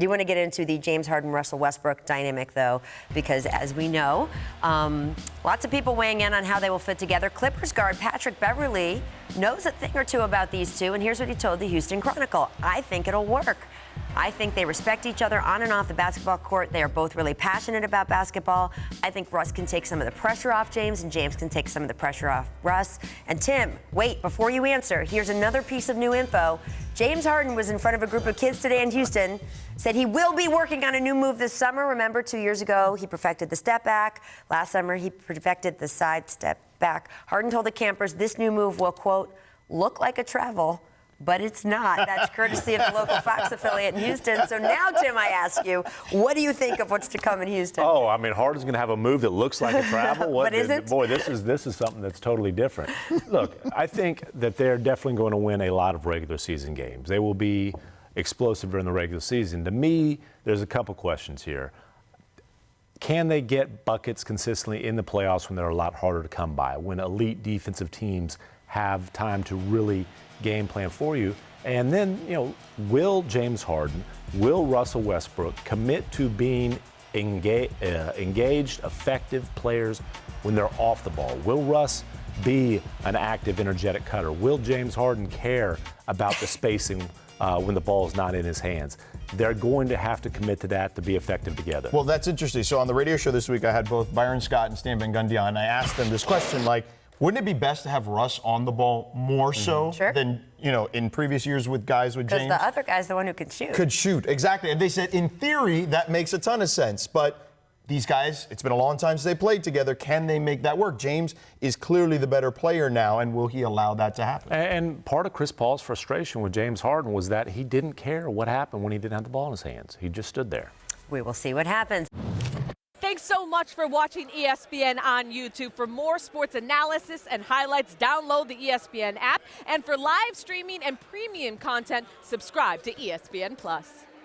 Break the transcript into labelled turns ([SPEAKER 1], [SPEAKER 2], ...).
[SPEAKER 1] Do you want to get into the James Harden, Russell Westbrook dynamic, though? Because as we know, lots of people weighing in on how they will fit together. Clippers guard Patrick Beverley knows a thing or two about these two, and here's what he told the Houston Chronicle. I think it'll work. I think they respect each other on and off the basketball court. They are both really passionate about basketball. I think Russ can take some of the pressure off James, and James can take some of the pressure off Russ. And Tim, wait, before you answer, here's another piece of new info. James Harden was in front of a group of kids today in Houston, said he will be working on a new move this summer. Remember, 2 years ago, he perfected the step back. Last summer, he perfected the side step back. Harden told the campers this new move will, quote, look like a travel, but it's not. That's courtesy of the local Fox affiliate in Houston. So now, Tim, I ask you, what do you think of what's to come in Houston?
[SPEAKER 2] Oh, I mean, Harden's going to have a move that looks like a travel.
[SPEAKER 1] But is it?
[SPEAKER 2] Boy, this is something that's totally different. Look, I think that they're definitely going to win a lot of regular season games. They will be explosive during the regular season. To me, there's a couple questions here. Can they get buckets consistently in the playoffs when they're a lot harder to come by, when elite defensive teams have time to really game plan for you? And then, will James Harden, will Russell Westbrook commit to being engaged, effective players when they're off the ball? Will Russ be an active, energetic cutter? Will James Harden care about the spacing when the ball is not in his hands? They're going to have to commit to that to be effective together.
[SPEAKER 3] Well, that's interesting. So on the radio show this week, I had both Byron Scott and Stan Van Gundy on, and I asked them this question, wouldn't it be best to have Russ on the ball more so than, in previous years with guys with James?
[SPEAKER 1] Because the other guy's the one who can shoot.
[SPEAKER 3] Could shoot, exactly. And they said, in theory, that makes a ton of sense. But these guys, it's been a long time since they played together. Can they make that work? James is clearly the better player now, and will he allow that to happen?
[SPEAKER 2] And part of Chris Paul's frustration with James Harden was that he didn't care what happened when he didn't have the ball in his hands. He just stood there.
[SPEAKER 1] We will see what happens.
[SPEAKER 4] Thanks so much for watching ESPN on YouTube. For more sports analysis and highlights, download the ESPN app. And for live streaming and premium content, subscribe to ESPN+.